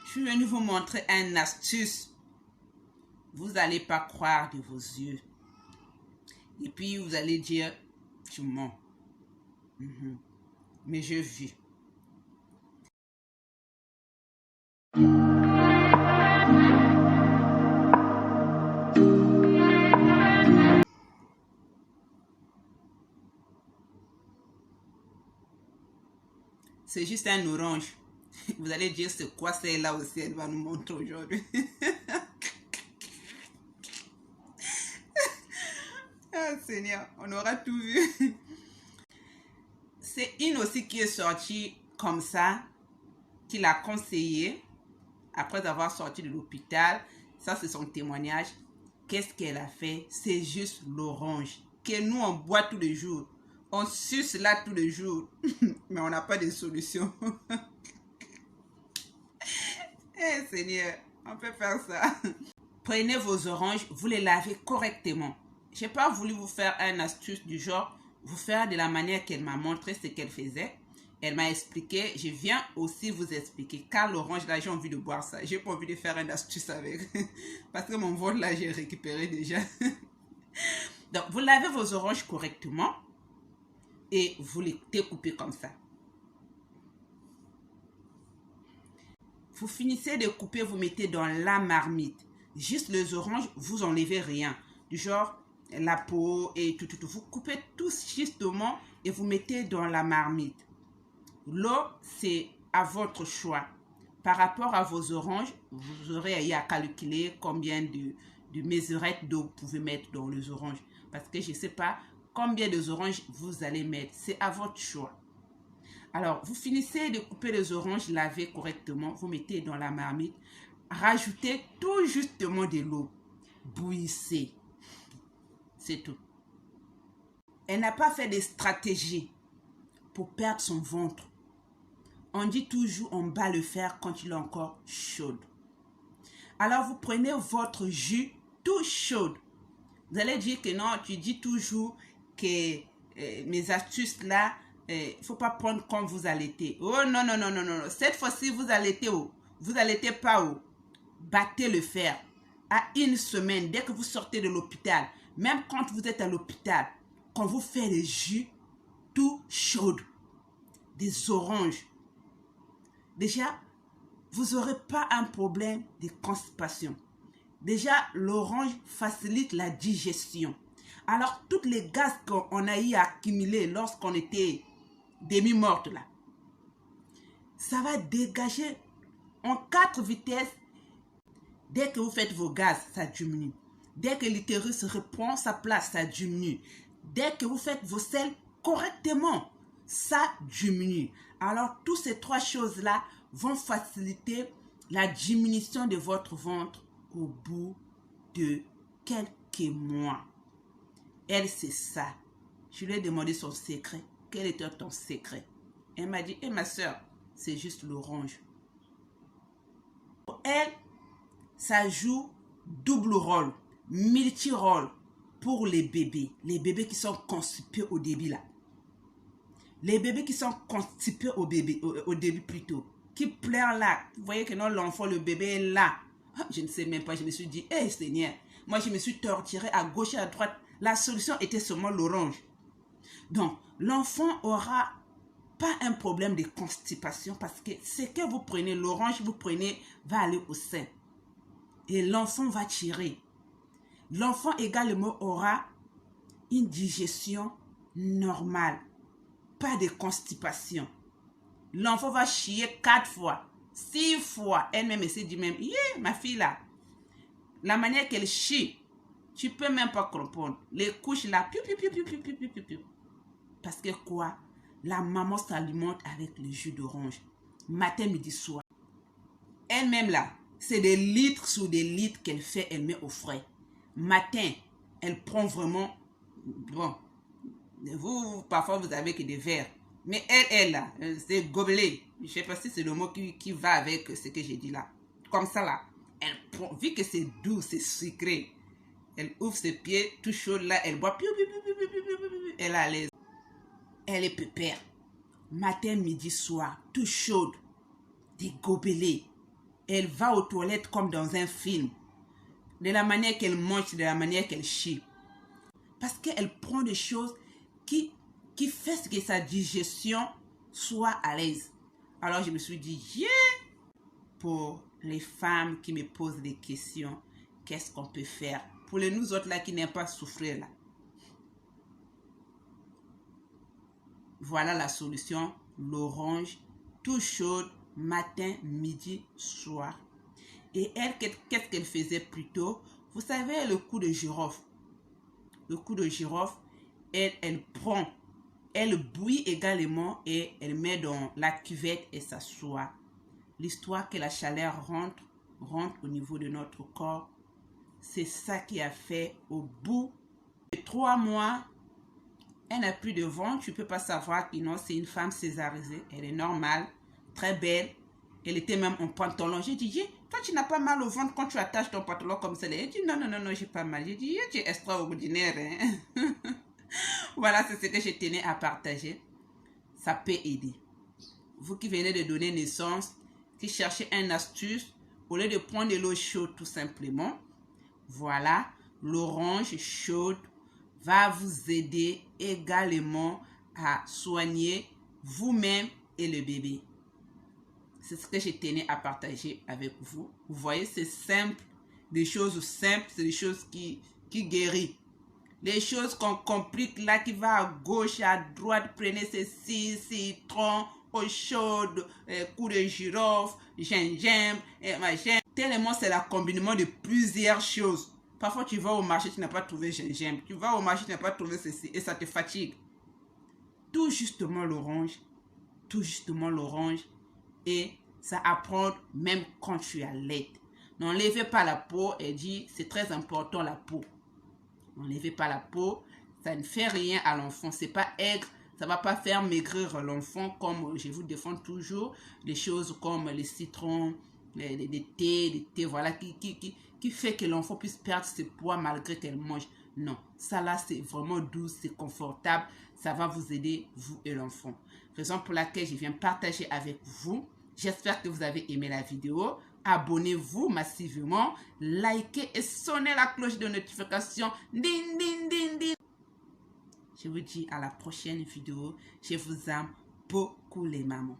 Je suis venue vous montrer une astuce. Vous n'allez pas croire de vos yeux. Et puis vous allez dire, tu mens. Mais je vis. C'est juste un orange. Vous allez dire c'est quoi celle-là aussi, elle va nous montrer aujourd'hui. Ah Seigneur, on aura tout vu. C'est une aussi qui est sortie comme ça, qui l'a conseillé après avoir sorti de l'hôpital. Ça c'est son témoignage. Qu'est-ce qu'elle a fait? C'est juste l'orange que nous on boit tous les jours. On suce là tous les jours, mais on n'a pas de solution. Eh Seigneur, on peut faire ça. Prenez vos oranges, vous les lavez correctement. Je n'ai pas voulu vous faire une astuce du genre, vous faire de la manière qu'elle m'a montré ce qu'elle faisait. Elle m'a expliqué, je viens aussi vous expliquer. Car l'orange, là, j'ai envie de boire ça. J'ai pas envie de faire une astuce avec. Parce que mon vol, là, j'ai récupéré déjà. Donc, vous lavez vos oranges correctement. Et vous les découpez comme ça. Vous finissez de couper, vous mettez dans la marmite. Juste les oranges, vous enlevez rien. Du genre, la peau et tout. Vous coupez tout justement et vous mettez dans la marmite. L'eau, c'est à votre choix. Par rapport à vos oranges, vous aurez à calculer combien de mesurettes d'eau vous pouvez mettre dans les oranges. Parce que je ne sais pas combien de oranges vous allez mettre. C'est à votre choix. Alors, vous finissez de couper les oranges, lavez correctement, vous mettez dans la marmite, rajoutez tout justement de l'eau, bouillissez. C'est tout. Elle n'a pas fait de stratégie pour perdre son ventre. On dit toujours on bat le fer quand il est encore chaud. Alors, vous prenez votre jus tout chaud. Vous allez dire que non, tu dis toujours que mes astuces là, il ne faut pas prendre quand vous allaitez. Oh non. Cette fois-ci, vous allaitez où? Vous allaitez pas où? Battez le fer. À une semaine, dès que vous sortez de l'hôpital, même quand vous êtes à l'hôpital, quand vous faites des jus tout chauds, des oranges, déjà, vous n'aurez pas un problème de constipation. Déjà, l'orange facilite la digestion. Alors, tous les gaz qu'on a eu à accumuler lorsqu'on était demi-morte là, ça va dégager en 4 vitesses. Dès que vous faites vos gaz, ça diminue. Dès que l'utérus reprend sa place, ça diminue. Dès que vous faites vos selles correctement, ça diminue. Alors, toutes ces 3 choses-là vont faciliter la diminution de votre ventre au bout de quelques mois. Elle, c'est ça. Je lui ai demandé son secret. Quel était ton secret? Elle m'a dit, ma soeur, c'est juste l'orange. Pour elle, ça joue double rôle, multi-rôle pour les bébés. Les bébés qui sont constipés au début là. Les bébés qui sont constipés au début plutôt. Qui pleurent là. Vous voyez que non, l'enfant, le bébé est là. Je ne sais même pas, je me suis dit, Seigneur, moi je me suis torturée à gauche et à droite. La solution était seulement l'orange. Donc, l'enfant aura pas un problème de constipation parce que ce que vous prenez, l'orange, vous prenez, va aller au sein. Et l'enfant va tirer. L'enfant également aura une digestion normale. Pas de constipation. L'enfant va chier 4 fois, 6 fois. Elle-même, elle s'est dit même, ma fille là, la manière qu'elle chie, tu peux même pas comprendre. Les couches là, piou. Parce que quoi? La maman s'alimente avec le jus d'orange. Matin, midi, soir. Elle-même là, c'est des litres sur des litres qu'elle fait, elle met au frais. Matin, elle prend vraiment, bon, vous, parfois vous avez que des verres. Mais elle là, c'est gobelet. Je ne sais pas si c'est le mot qui va avec ce que j'ai dit là. Comme ça là, elle prend, vu que c'est doux, c'est sucré, elle ouvre ses pieds tout chaud là, elle boit, elle est à l'aise. Elle est pépère. Matin, midi, soir, tout chaude, des gobelets. elle va aux toilettes comme dans un film. De la manière qu'elle mange, de la manière qu'elle chie. Parce qu'elle prend des choses qui fait que sa digestion soit à l'aise. Alors je me suis dit, yeah! Pour les femmes qui me posent des questions, qu'est-ce qu'on peut faire? Pour les nous autres là qui n'aiment pas souffrir là. Voilà la solution, l'orange, tout chaude, matin, midi, soir. Et elle, qu'est-ce qu'elle faisait plutôt? Vous savez, le cou de girofle. Le cou de girofle, elle prend, elle bouillit également et elle met dans la cuvette et s'assoit. L'histoire que la chaleur rentre au niveau de notre corps, c'est ça qui a fait au bout de 3 mois, elle n'a plus de ventre. Tu ne peux pas savoir que non, c'est une femme césarisée. Elle est normale, très belle. Elle était même en pantalon. J'ai dit, toi tu n'as pas mal au ventre quand tu attaches ton pantalon comme ça. Elle dit, non, j'ai pas mal. J'ai dit, tu es extraordinaire. Hein? Voilà, c'est ce que je tenais à partager. Ça peut aider. Vous qui venez de donner naissance, qui cherchez une astuce, au lieu de prendre de l'eau chaude tout simplement, voilà, l'orange chaude va vous aider également à soigner vous-même et le bébé. C'est ce que je tenais à partager avec vous. Vous voyez, c'est simple. Des choses simples, c'est des choses qui guérissent. Les choses qu'on complique là, qui va à gauche, à droite, prenez ceci, citron, eau chaude, cou de girofle, gingembre, machin. Tellement c'est la combinement de plusieurs choses. Parfois tu vas au marché, tu n'as pas trouvé gingembre. Tu vas au marché, tu n'as pas trouvé ceci et ça te fatigue. Tout justement l'orange. Et ça apprend même quand tu es à l'aide. N'enlevez pas la peau. Elle dit, c'est très important la peau. N'enlevez pas la peau. Ça ne fait rien à l'enfant. C'est pas aigre. Ça ne va pas faire maigrir l'enfant comme je vous défends toujours. Des choses comme les citrons, les thés, voilà, qui fait que l'enfant puisse perdre ses poids malgré qu'elle mange. Non, ça là, c'est vraiment doux, c'est confortable. Ça va vous aider, vous et l'enfant. Raison pour laquelle je viens partager avec vous. J'espère que vous avez aimé la vidéo. Abonnez-vous massivement, likez et sonnez la cloche de notification. Ding, ding, ding, ding. Je vous dis à la prochaine vidéo. Je vous aime beaucoup les mamans.